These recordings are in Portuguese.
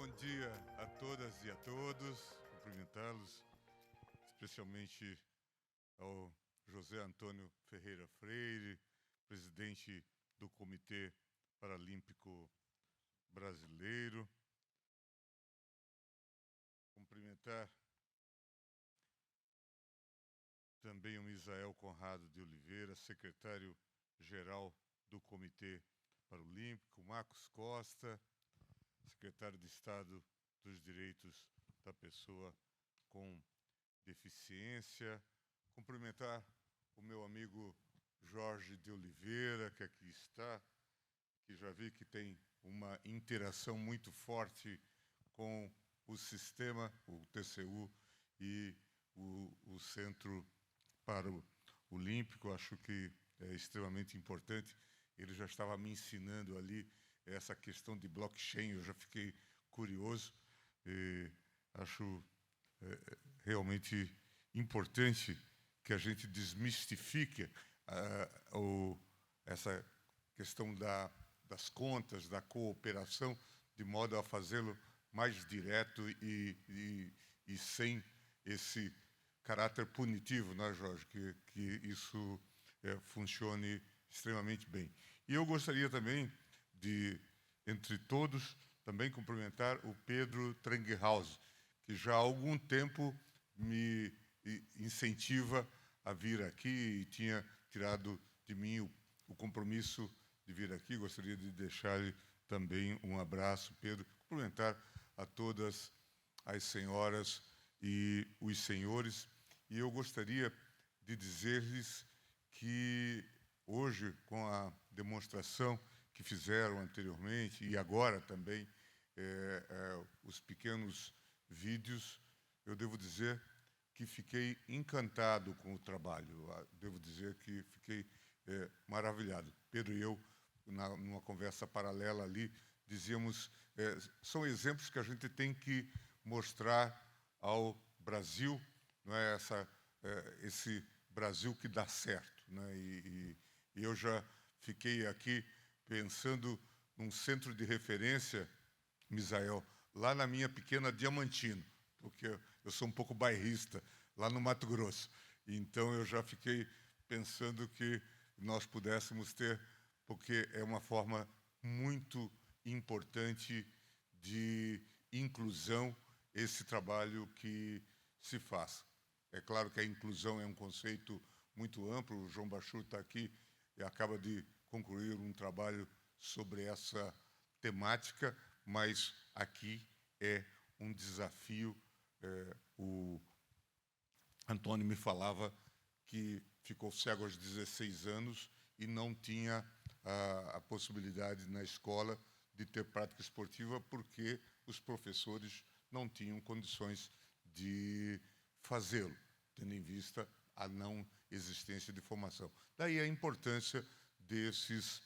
bom dia a todas e a todos, cumprimentá-los, especialmente ao José Antônio Ferreira Freire, presidente do Comitê Paralímpico Brasileiro. Cumprimentar também o Misael Conrado de Oliveira, secretário-geral do Comitê Paralímpico, Marcos Costa, secretário de Estado dos Direitos da Pessoa com Deficiência. Cumprimentar o meu amigo Jorge de Oliveira, que aqui está, que já vi que tem uma interação muito forte com o sistema, o TCU e o Centro Paralímpico. Acho que é extremamente importante. Ele já estava me ensinando ali essa questão de blockchain, eu já fiquei curioso e acho realmente importante que a gente desmistifique essa questão das contas, da cooperação, de modo a fazê-lo mais direto e sem esse caráter punitivo, né, Jorge? Que isso funcione extremamente bem. E eu gostaria também de, entre todos, também cumprimentar o Pedro Trenghaus, que já há algum tempo me incentiva a vir aqui e tinha tirado de mim o compromisso de vir aqui. Gostaria de deixar-lhe também um abraço, Pedro, cumprimentar a todas as senhoras e os senhores. E eu gostaria de dizer-lhes que hoje, com a demonstração que fizeram anteriormente e agora também os pequenos vídeos, eu devo dizer que fiquei encantado com o trabalho. Devo dizer que fiquei maravilhado. Pedro e eu, numa conversa paralela ali, dizíamos, são exemplos que a gente tem que mostrar ao Brasil, não é esse Brasil que dá certo, né? E eu já fiquei aqui pensando num centro de referência, Misael, lá na minha pequena Diamantino, porque eu sou um pouco bairrista, lá no Mato Grosso. Então eu já fiquei pensando que nós pudéssemos ter, porque é uma forma muito importante de inclusão, esse trabalho que se faz. É claro que a inclusão é um conceito muito amplo. O João Bachur está aqui e acaba de concluir um trabalho sobre essa temática, mas aqui é um desafio. O Antônio me falava que ficou cego aos 16 anos e não tinha a possibilidade na escola de ter prática esportiva porque os professores não tinham condições de fazê-lo, tendo em vista a não existência de formação. Daí a importância desses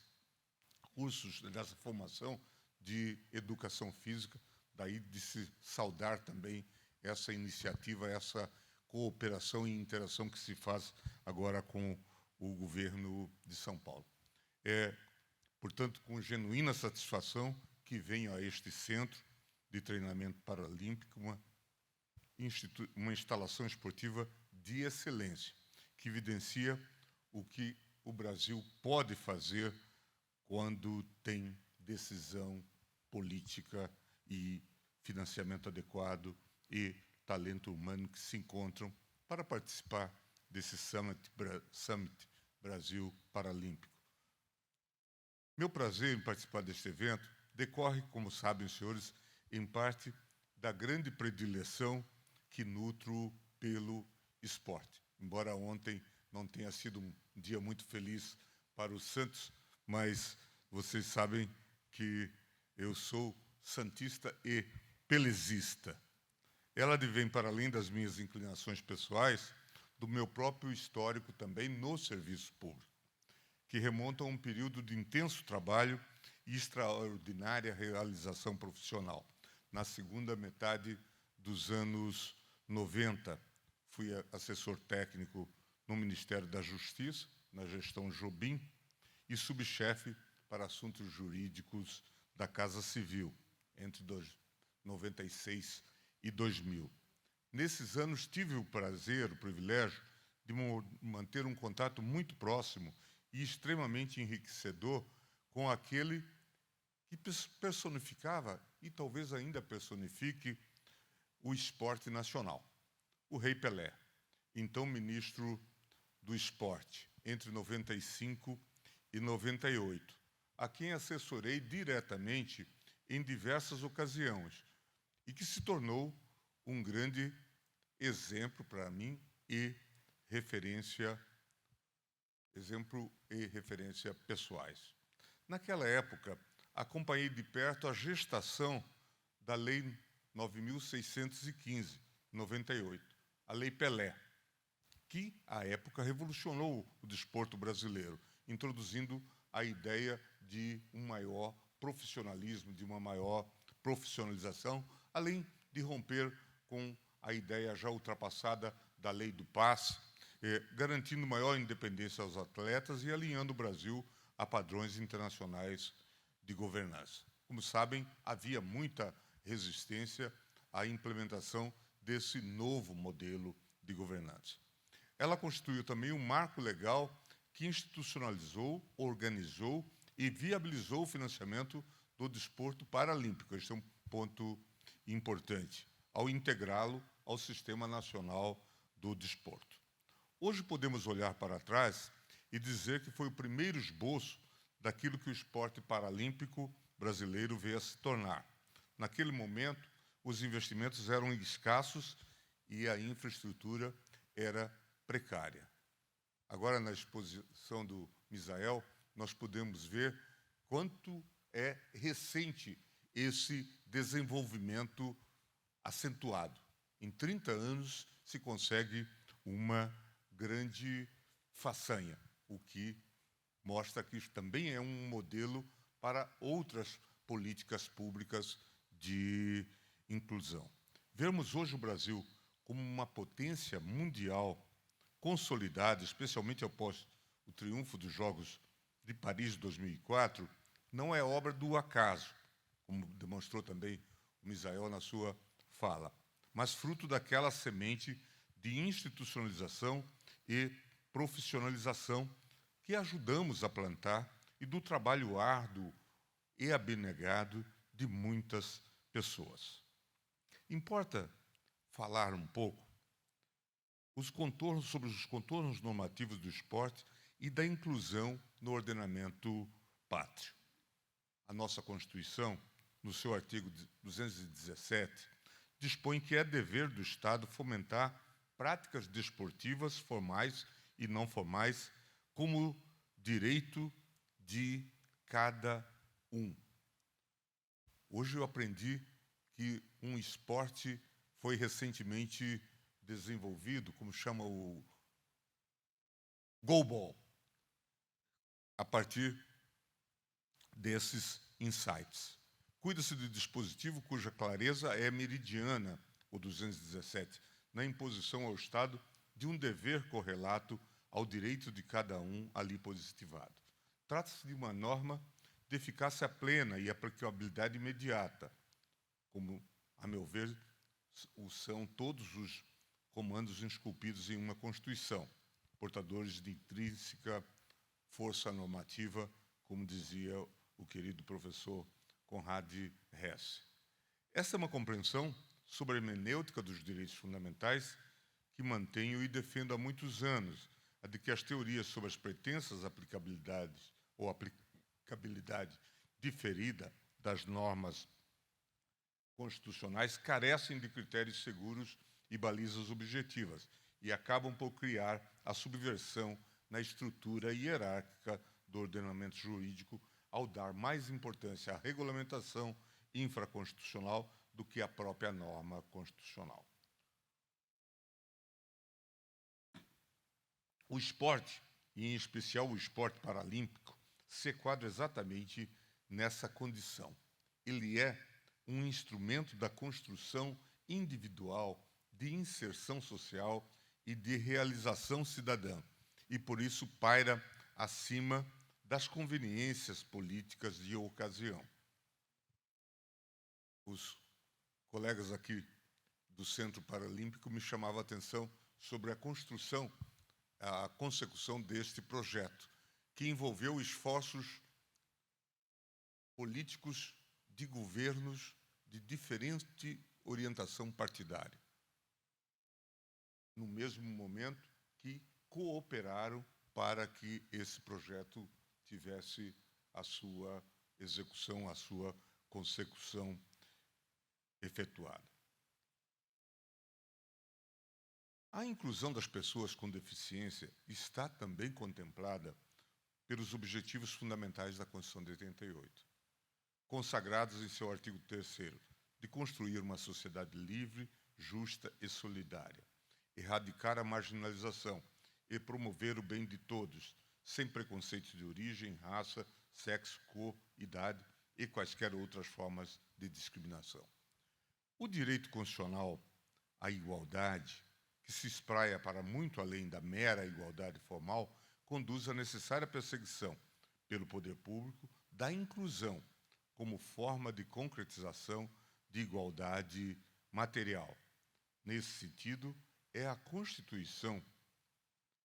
cursos, dessa formação de educação física, daí de se saudar também essa iniciativa, essa cooperação e interação que se faz agora com o governo de São Paulo. É, portanto, com genuína satisfação que venho a este centro de treinamento paralímpico, uma instalação esportiva de excelência, que evidencia o que o Brasil pode fazer quando tem decisão política e financiamento adequado e talento humano que se encontram para participar desse Summit Brasil Paralímpico. Meu prazer em participar deste evento decorre, como sabem os senhores, em parte da grande predileção que nutro pelo esporte. Embora ontem não tenha sido um dia muito feliz para o Santos, mas vocês sabem que eu sou santista e pelezista. Ela advém, para além das minhas inclinações pessoais, do meu próprio histórico também no serviço público, que remonta a um período de intenso trabalho e extraordinária realização profissional. Na segunda metade dos anos 90, fui assessor técnico no Ministério da Justiça, na gestão Jobim, e subchefe para assuntos jurídicos da Casa Civil, entre 96 e 2000. Nesses anos, tive o prazer, o privilégio, de manter um contato muito próximo e extremamente enriquecedor com aquele que personificava, e talvez ainda personifique, o esporte nacional, o Rei Pelé, então ministro do Esporte, entre 95 e 98, a quem assessorei diretamente em diversas ocasiões e que se tornou um grande exemplo para mim e referência pessoais. Naquela época, acompanhei de perto a gestação da Lei 9.615, 98, a Lei Pelé, que, à época, revolucionou o desporto brasileiro, introduzindo a ideia de um maior profissionalismo, de uma maior profissionalização, além de romper com a ideia já ultrapassada da lei do passe, garantindo maior independência aos atletas e alinhando o Brasil a padrões internacionais de governança. Como sabem, havia muita resistência à implementação desse novo modelo de governança. Ela constituiu também um marco legal que institucionalizou, organizou e viabilizou o financiamento do desporto paralímpico. Este é um ponto importante, ao integrá-lo ao Sistema Nacional do Desporto. Hoje podemos olhar para trás e dizer que foi o primeiro esboço daquilo que o esporte paralímpico brasileiro veio a se tornar. Naquele momento, os investimentos eram escassos e a infraestrutura era precária. Agora, na exposição do Misael, nós podemos ver quanto é recente esse desenvolvimento acentuado. Em 30 anos se consegue uma grande façanha, o que mostra que isso também é um modelo para outras políticas públicas de inclusão. Vemos hoje o Brasil como uma potência mundial consolidada, especialmente após o triunfo dos Jogos de Paris de 2004, não é obra do acaso, como demonstrou também o Misael na sua fala, mas fruto daquela semente de institucionalização e profissionalização que ajudamos a plantar e do trabalho árduo e abnegado de muitas pessoas. Importa falar um pouco sobre os contornos normativos do esporte e da inclusão no ordenamento pátrio. A nossa Constituição, no seu artigo 217, dispõe que é dever do Estado fomentar práticas desportivas formais e não formais como direito de cada um. Hoje eu aprendi que um esporte foi recentemente desenvolvido, como chama o goalball, a partir desses insights. Cuida-se de dispositivo cuja clareza é meridiana, o 217, na imposição ao Estado de um dever correlato ao direito de cada um ali positivado. Trata-se de uma norma de eficácia plena e aplicabilidade imediata, como, a meu ver, são todos os comandos esculpidos em uma Constituição, portadores de intrínseca força normativa, como dizia o querido professor Conrad Hesse. Essa é uma compreensão sobre a hermenêutica dos direitos fundamentais que mantenho e defendo há muitos anos, a de que as teorias sobre as pretensas aplicabilidades ou aplicabilidade diferida das normas constitucionais carecem de critérios seguros e balizas objetivas e acabam por criar a subversão na estrutura hierárquica do ordenamento jurídico ao dar mais importância à regulamentação infraconstitucional do que à própria norma constitucional. O esporte, e em especial o esporte paralímpico, se enquadra exatamente nessa condição. Ele é um instrumento da construção individual, de inserção social e de realização cidadã, e por isso paira acima das conveniências políticas de ocasião. Os colegas aqui do Centro Paralímpico me chamavam a atenção sobre a construção, a consecução deste projeto, que envolveu esforços políticos de governos de diferente orientação partidária, no mesmo momento que cooperaram para que esse projeto tivesse a sua execução, a sua consecução efetuada. A inclusão das pessoas com deficiência está também contemplada pelos Objetivos Fundamentais da Constituição de 88, consagrados em seu artigo 3º, de construir uma sociedade livre, justa e solidária, erradicar a marginalização e promover o bem de todos, sem preconceitos de origem, raça, sexo, cor, idade e quaisquer outras formas de discriminação. O direito constitucional à igualdade, que se espraia para muito além da mera igualdade formal, conduz à necessária perseguição pelo poder público da inclusão como forma de concretização de igualdade material. Nesse sentido, é a Constituição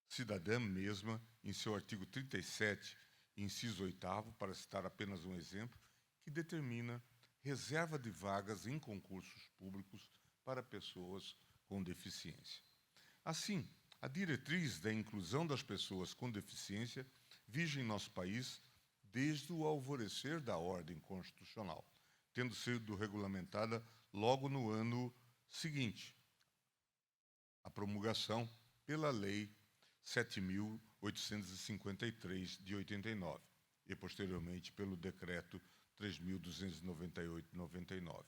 cidadã mesma, em seu artigo 37, inciso 8º, para citar apenas um exemplo, que determina reserva de vagas em concursos públicos para pessoas com deficiência. Assim, a diretriz da inclusão das pessoas com deficiência vige em nosso país desde o alvorecer da ordem constitucional, tendo sido regulamentada logo no ano seguinte, a promulgação pela Lei 7.853, de 89, e posteriormente pelo Decreto 3.298/99.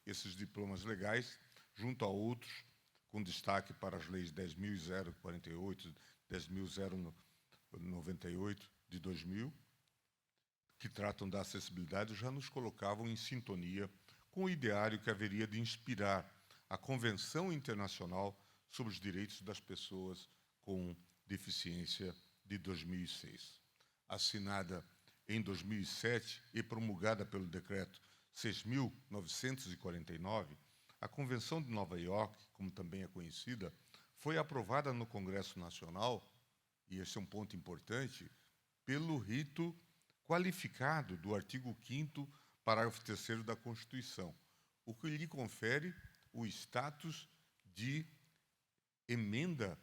Esses diplomas legais, junto a outros, com destaque para as leis 10.048, 10.098 de 2000, que tratam da acessibilidade, já nos colocavam em sintonia com o ideário que haveria de inspirar a Convenção Internacional sobre os Direitos das Pessoas com Deficiência de 2006. Assinada em 2007 e promulgada pelo Decreto 6.949, a Convenção de Nova York, como também é conhecida, foi aprovada no Congresso Nacional, e esse é um ponto importante, pelo rito qualificado do artigo 5º, parágrafo 3º da Constituição, o que lhe confere o status de emenda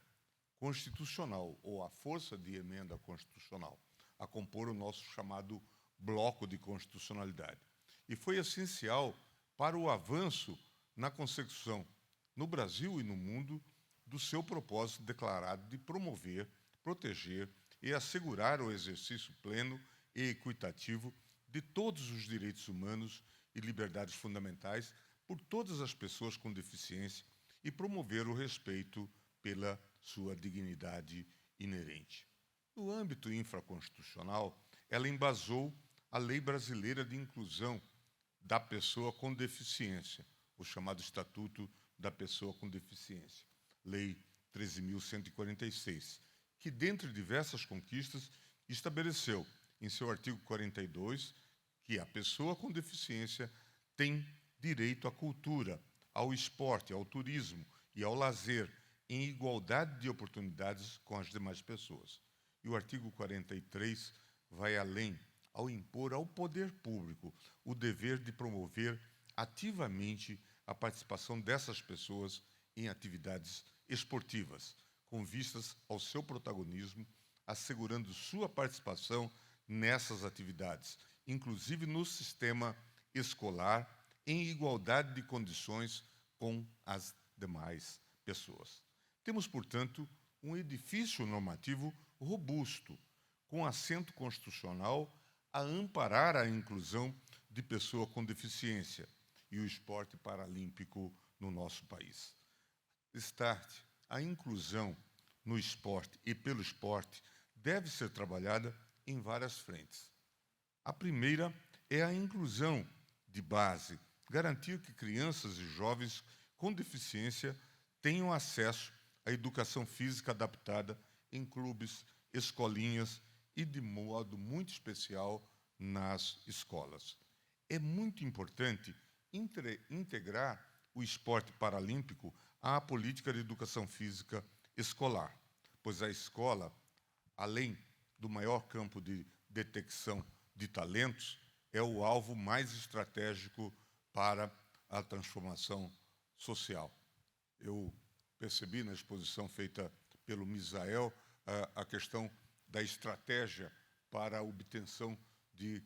constitucional, ou a força de emenda constitucional, a compor o nosso chamado bloco de constitucionalidade. E foi essencial para o avanço na consecução, no Brasil e no mundo, do seu propósito declarado de promover, proteger e assegurar o exercício pleno e equitativo de todos os direitos humanos e liberdades fundamentais por todas as pessoas com deficiência e promover o respeito pela sua dignidade inerente. No âmbito infraconstitucional, ela embasou a Lei Brasileira de Inclusão da Pessoa com Deficiência, o chamado Estatuto da Pessoa com Deficiência, Lei 13.146, que, dentre diversas conquistas, estabeleceu, em seu artigo 42, que a pessoa com deficiência tem direito à cultura, ao esporte, ao turismo e ao lazer, em igualdade de oportunidades com as demais pessoas. E o artigo 43 vai além, ao impor ao poder público o dever de promover ativamente a participação dessas pessoas em atividades esportivas, com vistas ao seu protagonismo, assegurando sua participação nessas atividades, inclusive no sistema escolar, em igualdade de condições com as demais pessoas. Temos, portanto, um edifício normativo robusto, com assento constitucional a amparar a inclusão de pessoa com deficiência e o esporte paralímpico no nosso país. A inclusão no esporte e pelo esporte deve ser trabalhada em várias frentes. A primeira é a inclusão de base, garantir que crianças e jovens com deficiência tenham acesso à educação física adaptada em clubes, escolinhas e, de modo muito especial, nas escolas. É muito importante integrar o esporte paralímpico à política de educação física escolar, pois a escola, além do maior campo de detecção de talentos, é o alvo mais estratégico para a transformação social. Eu percebi na exposição feita pelo Misael a questão da estratégia para a obtenção de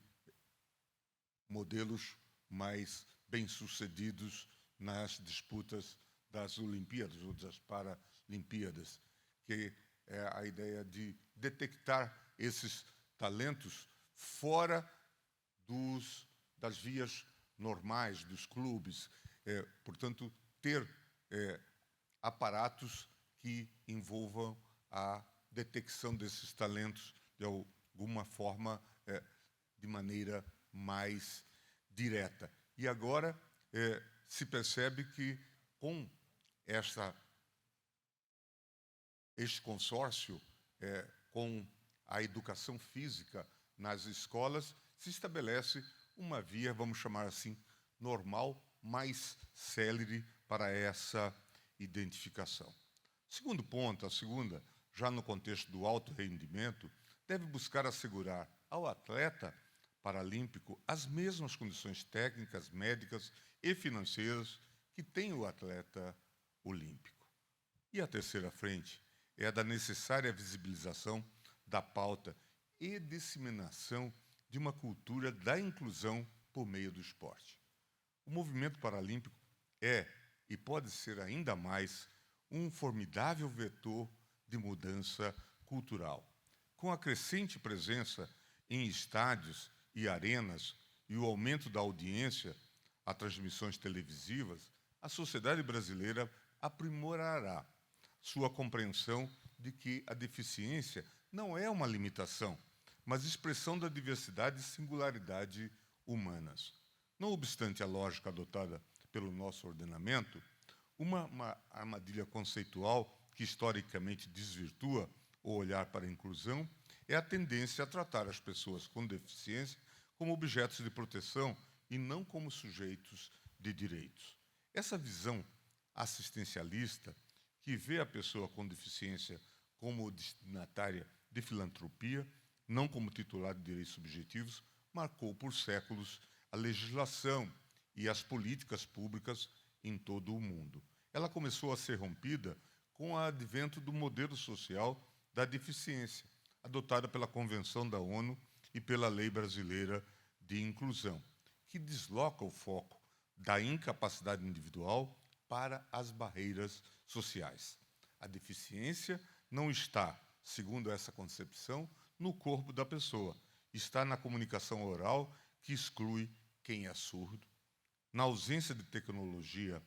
modelos mais bem-sucedidos nas disputas das Olimpíadas ou das Paralimpíadas, que é a ideia de detectar esses talentos fora das vias normais dos clubes, portanto, ter aparatos que envolvam a detecção desses talentos de alguma forma, de maneira mais direta. E agora se percebe que com este consórcio, com a educação física nas escolas, se estabelece uma via, vamos chamar assim, normal, mais célere para essa identificação. Segundo ponto, a segunda, já no contexto do alto rendimento, deve buscar assegurar ao atleta paralímpico as mesmas condições técnicas, médicas e financeiras que tem o atleta olímpico. E a terceira frente é a da necessária visibilização da pauta e disseminação de uma cultura da inclusão por meio do esporte. O movimento paralímpico é, e pode ser ainda mais, um formidável vetor de mudança cultural. Com a crescente presença em estádios e arenas e o aumento da audiência a transmissões televisivas, a sociedade brasileira aprimorará sua compreensão de que a deficiência não é uma limitação, mas expressão da diversidade e singularidade humanas. Não obstante a lógica adotada pelo nosso ordenamento, uma armadilha conceitual que historicamente desvirtua o olhar para a inclusão é a tendência a tratar as pessoas com deficiência como objetos de proteção e não como sujeitos de direitos. Essa visão assistencialista, que vê a pessoa com deficiência como destinatária de filantropia, não como titular de direitos subjetivos, marcou por séculos a legislação e as políticas públicas em todo o mundo. Ela começou a ser rompida com o advento do modelo social da deficiência, adotada pela Convenção da ONU e pela Lei Brasileira de Inclusão, que desloca o foco da incapacidade individual para as barreiras sociais. A deficiência não está, segundo essa concepção, no corpo da pessoa, está na comunicação oral que exclui quem é surdo, na ausência de tecnologia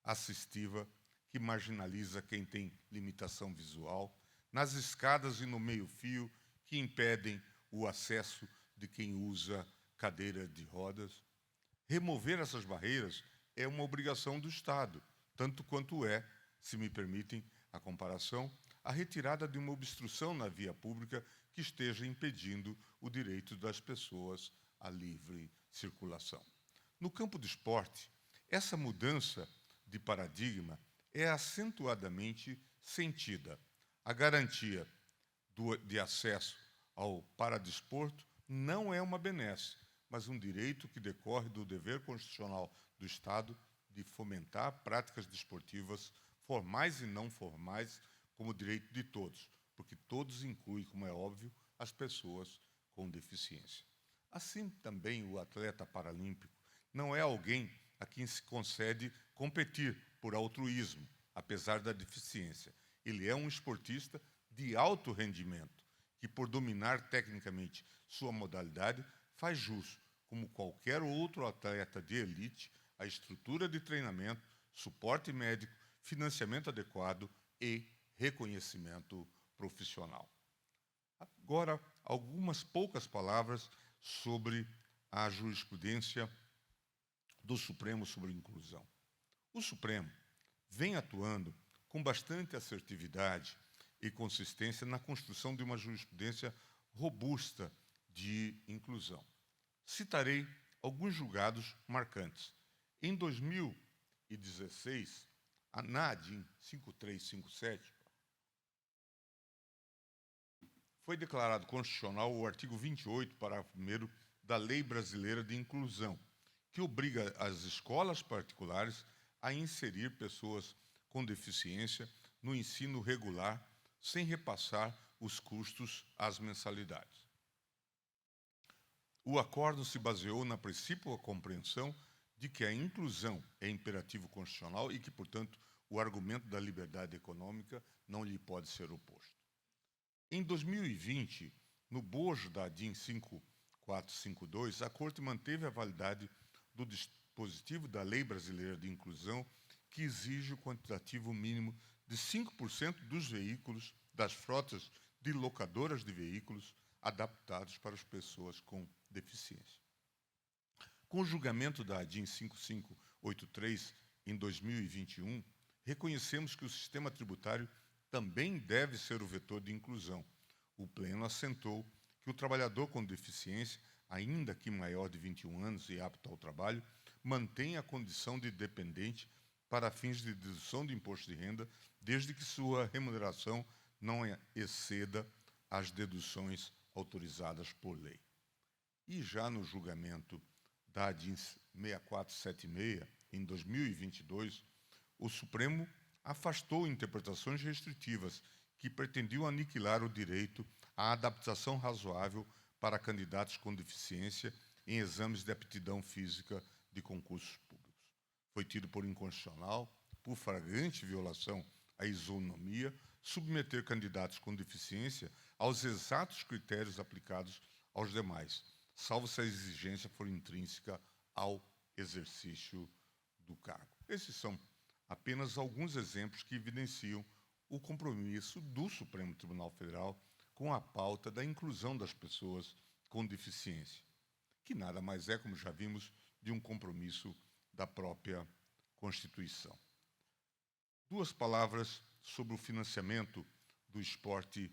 assistiva que marginaliza quem tem limitação visual, nas escadas e no meio-fio que impedem o acesso de quem usa cadeira de rodas. Remover essas barreiras é uma obrigação do Estado, tanto quanto é, se me permitem a comparação, a retirada de uma obstrução na via pública que esteja impedindo o direito das pessoas à livre circulação. No campo do esporte, essa mudança de paradigma é acentuadamente sentida. A garantia de acesso ao paradesporto não é uma benesse, mas um direito que decorre do dever constitucional do Estado de fomentar práticas desportivas formais e não formais como direito de todos, porque todos incluem, como é óbvio, as pessoas com deficiência. Assim também o atleta paralímpico não é alguém a quem se concede competir por altruísmo, apesar da deficiência. Ele é um esportista de alto rendimento, que por dominar tecnicamente sua modalidade, faz jus, como qualquer outro atleta de elite, a estrutura de treinamento, suporte médico, financiamento adequado e reconhecimento profissional. Agora, algumas poucas palavras sobre a jurisprudência do Supremo sobre inclusão. O Supremo vem atuando com bastante assertividade e consistência na construção de uma jurisprudência robusta de inclusão. Citarei alguns julgados marcantes. Em 2000, 2016, na ADIM 5357, foi declarado constitucional o artigo 28, parágrafo 1º, da Lei Brasileira de Inclusão, que obriga as escolas particulares a inserir pessoas com deficiência no ensino regular, sem repassar os custos às mensalidades. O acordo se baseou na principal compreensão de que a inclusão é imperativo constitucional e que, portanto, o argumento da liberdade econômica não lhe pode ser oposto. Em 2020, no bojo da ADIM 5452, a Corte manteve a validade do dispositivo da Lei Brasileira de Inclusão, que exige o quantitativo mínimo de 5% dos veículos das frotas de locadoras de veículos adaptados para as pessoas com deficiência. Com o julgamento da ADIM 5583 em 2021, reconhecemos que o sistema tributário também deve ser o vetor de inclusão. O Pleno assentou que o trabalhador com deficiência, ainda que maior de 21 anos e apto ao trabalho, mantém a condição de dependente para fins de dedução de imposto de renda, desde que sua remuneração não exceda as deduções autorizadas por lei. E já no julgamento da ADIM 6476, em 2022, o Supremo afastou interpretações restritivas que pretendiam aniquilar o direito à adaptação razoável para candidatos com deficiência em exames de aptidão física de concursos públicos. Foi tido por inconstitucional, por flagrante violação à isonomia, submeter candidatos com deficiência aos exatos critérios aplicados aos demais, salvo se a exigência for intrínseca ao exercício do cargo. Esses são apenas alguns exemplos que evidenciam o compromisso do Supremo Tribunal Federal com a pauta da inclusão das pessoas com deficiência, que nada mais é, como já vimos, de um compromisso da própria Constituição. Duas palavras sobre o financiamento do esporte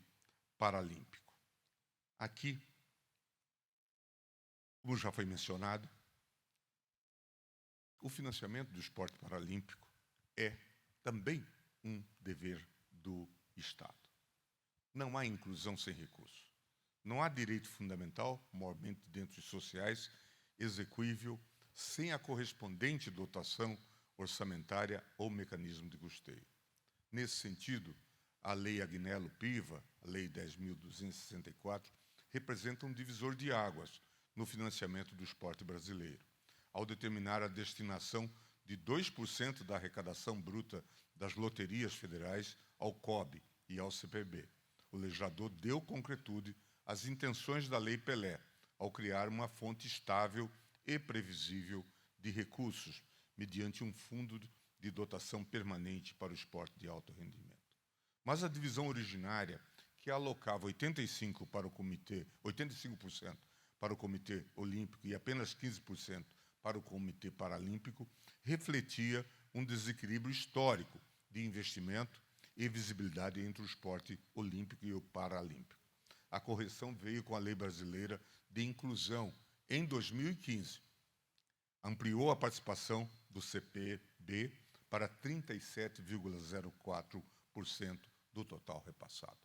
paralímpico. Aqui, como já foi mencionado, o financiamento do esporte paralímpico é também um dever do Estado. Não há inclusão sem recurso. Não há direito fundamental, moralmente dentro dos sociais, execuível, sem a correspondente dotação orçamentária ou mecanismo de custeio. Nesse sentido, a Lei Agnello Piva, a Lei 10.264, representa um divisor de águas no financiamento do esporte brasileiro, ao determinar a destinação de 2% da arrecadação bruta das loterias federais ao COB e ao CPB. O legislador deu concretude às intenções da Lei Pelé, ao criar uma fonte estável e previsível de recursos, mediante um fundo de dotação permanente para o esporte de alto rendimento. Mas a divisão originária, que alocava 85% para o Comitê Olímpico e apenas 15% para o Comitê Paralímpico, refletia um desequilíbrio histórico de investimento e visibilidade entre o esporte olímpico e o paralímpico. A correção veio com a Lei Brasileira de Inclusão, em 2015. Ampliou a participação do CPB para 37,04% do total repassado.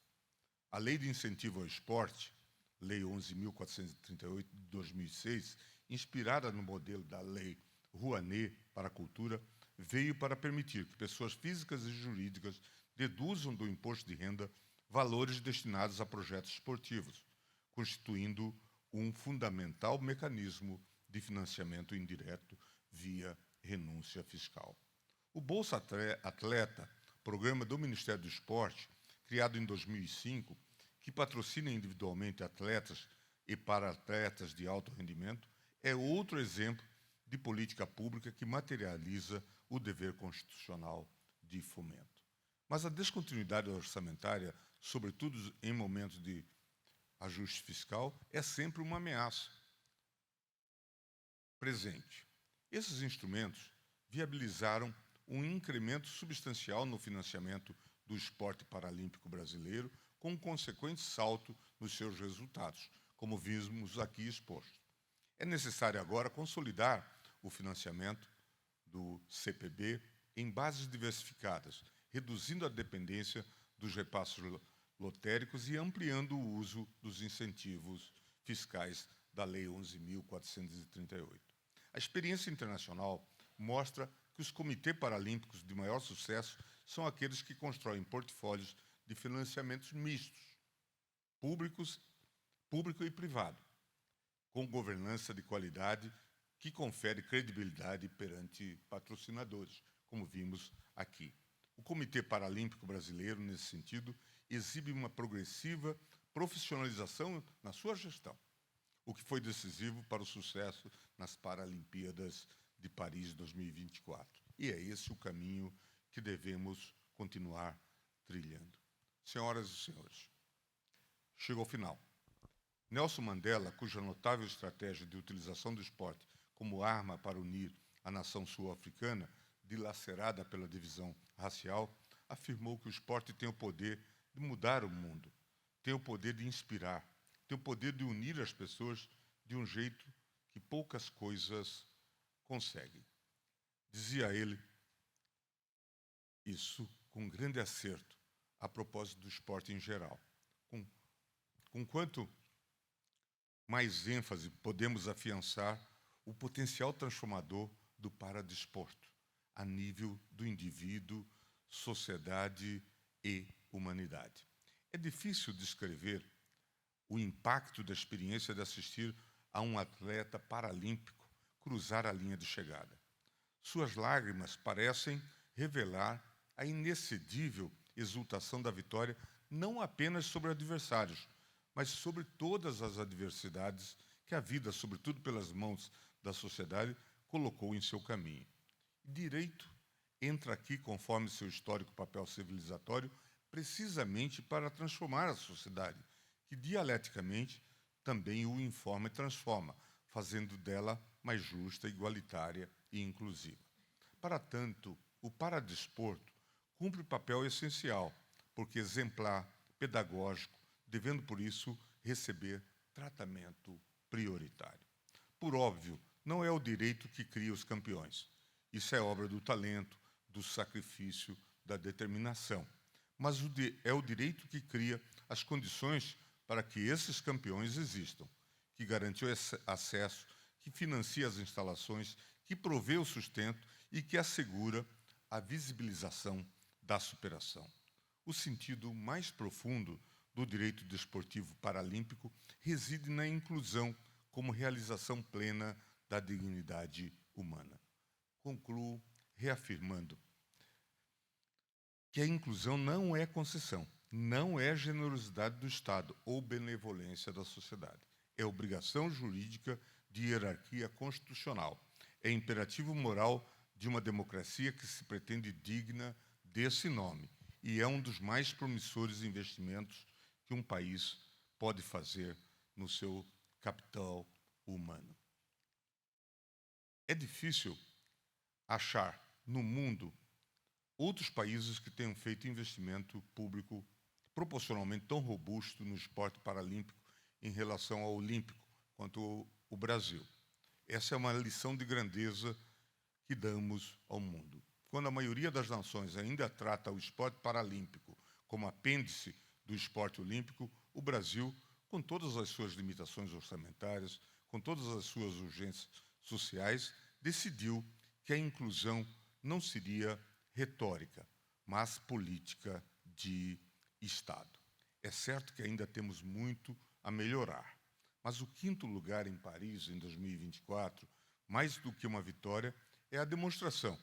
A Lei de Incentivo ao Esporte, Lei 11.438 de 2006, inspirada no modelo da Lei Rouanet para a Cultura, veio para permitir que pessoas físicas e jurídicas deduzam do imposto de renda valores destinados a projetos esportivos, constituindo um fundamental mecanismo de financiamento indireto via renúncia fiscal. O Bolsa Atleta, programa do Ministério do Esporte, criado em 2005, que patrocina individualmente atletas e para-atletas de alto rendimento, é outro exemplo de política pública que materializa o dever constitucional de fomento. Mas a descontinuidade orçamentária, sobretudo em momentos de ajuste fiscal, é sempre uma ameaça presente. Esses instrumentos viabilizaram um incremento substancial no financiamento do esporte paralímpico brasileiro, com um consequente salto nos seus resultados, como vimos aqui exposto. É necessário agora consolidar o financiamento do CPB em bases diversificadas, reduzindo a dependência dos repassos lotéricos e ampliando o uso dos incentivos fiscais da Lei 11.438. A experiência internacional mostra que os comitês paralímpicos de maior sucesso são aqueles que constroem portfólios de financiamentos mistos, público e privado, com governança de qualidade que confere credibilidade perante patrocinadores, como vimos aqui. O Comitê Paralímpico Brasileiro, nesse sentido, exibe uma progressiva profissionalização na sua gestão, o que foi decisivo para o sucesso nas Paralimpíadas de Paris 2024. E é esse o caminho que devemos continuar trilhando. Senhoras e senhores, chegou ao final. Nelson Mandela, cuja notável estratégia de utilização do esporte como arma para unir a nação sul-africana, dilacerada pela divisão racial, afirmou que o esporte tem o poder de mudar o mundo, tem o poder de inspirar, tem o poder de unir as pessoas de um jeito que poucas coisas conseguem. Dizia ele isso com grande acerto a propósito do esporte em geral. Com quanto mais ênfase podemos afiançar o potencial transformador do paradesporto a nível do indivíduo, sociedade e humanidade. É difícil descrever o impacto da experiência de assistir a um atleta paralímpico cruzar a linha de chegada. Suas lágrimas parecem revelar a inexcedível exultação da vitória, não apenas sobre adversários, mas sobre todas as adversidades que a vida, sobretudo pelas mãos da sociedade, colocou em seu caminho. Direito entra aqui, conforme seu histórico papel civilizatório, precisamente para transformar a sociedade, que dialeticamente também o informa e transforma, fazendo dela mais justa, igualitária e inclusiva. Para tanto, o paradesporto cumpre papel essencial, porque exemplar, pedagógico, devendo, por isso, receber tratamento prioritário. Por óbvio, não é o direito que cria os campeões. Isso é obra do talento, do sacrifício, da determinação. Mas é o direito que cria as condições para que esses campeões existam, que garante o acesso, que financia as instalações, que provê o sustento e que assegura a visibilização da superação. O sentido mais profundo do direito desportivo paralímpico reside na inclusão como realização plena da dignidade humana. Concluo reafirmando que a inclusão não é concessão, não é generosidade do Estado ou benevolência da sociedade. É obrigação jurídica de hierarquia constitucional. É imperativo moral de uma democracia que se pretende digna desse nome e é um dos mais promissores investimentos que um país pode fazer no seu capital humano. É difícil achar no mundo outros países que tenham feito investimento público proporcionalmente tão robusto no esporte paralímpico em relação ao olímpico quanto o Brasil. Essa é uma lição de grandeza que damos ao mundo. Quando a maioria das nações ainda trata o esporte paralímpico como apêndice do esporte olímpico, o Brasil, com todas as suas limitações orçamentárias, com todas as suas urgências sociais, decidiu que a inclusão não seria retórica, mas política de Estado. É certo que ainda temos muito a melhorar, mas o 5º lugar em Paris, em 2024, mais do que uma vitória, é a demonstração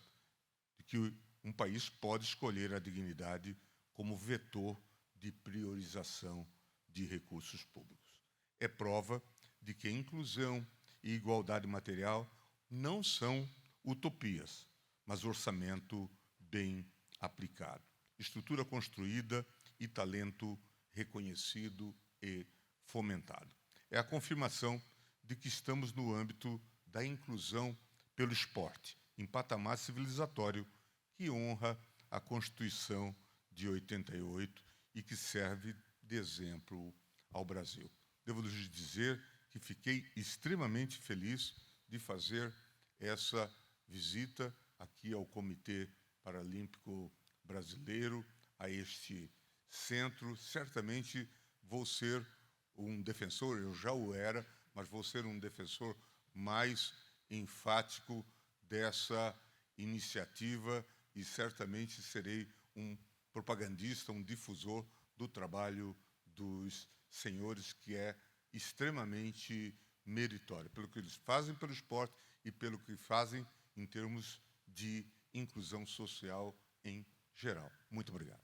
de que um país pode escolher a dignidade como vetor de priorização de recursos públicos. É prova de que a inclusão e igualdade material não são utopias, mas orçamento bem aplicado, estrutura construída e talento reconhecido e fomentado. É a confirmação de que estamos no âmbito da inclusão pelo esporte, em patamar civilizatório que honra a Constituição de 88 e que serve de exemplo ao Brasil. Devo lhes dizer que fiquei extremamente feliz de fazer essa visita aqui ao Comitê Paralímpico Brasileiro, a este centro. Certamente vou ser um defensor, eu já o era, mas vou ser um defensor mais enfático dessa iniciativa e certamente serei um propagandista, um difusor do trabalho dos senhores, que é extremamente meritório, pelo que eles fazem pelo esporte e pelo que fazem em termos de inclusão social em geral. Muito obrigado.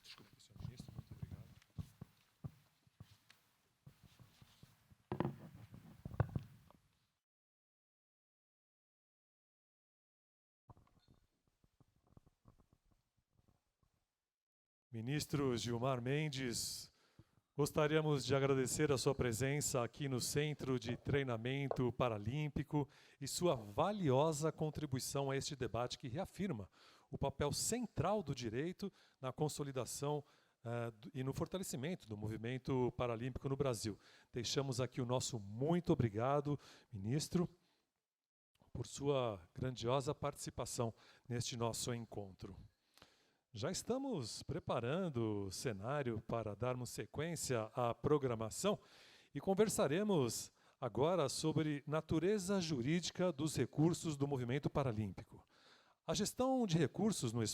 Desculpa, senhor ministro, muito obrigado. Ministro Gilmar Mendes, gostaríamos de agradecer a sua presença aqui no Centro de Treinamento Paralímpico e sua valiosa contribuição a este debate que reafirma o papel central do direito na consolidação e no fortalecimento do movimento paralímpico no Brasil. Deixamos aqui o nosso muito obrigado, ministro, por sua grandiosa participação neste nosso encontro. Já estamos preparando o cenário para darmos sequência à programação e conversaremos agora sobre natureza jurídica dos recursos do movimento paralímpico. A gestão de recursos no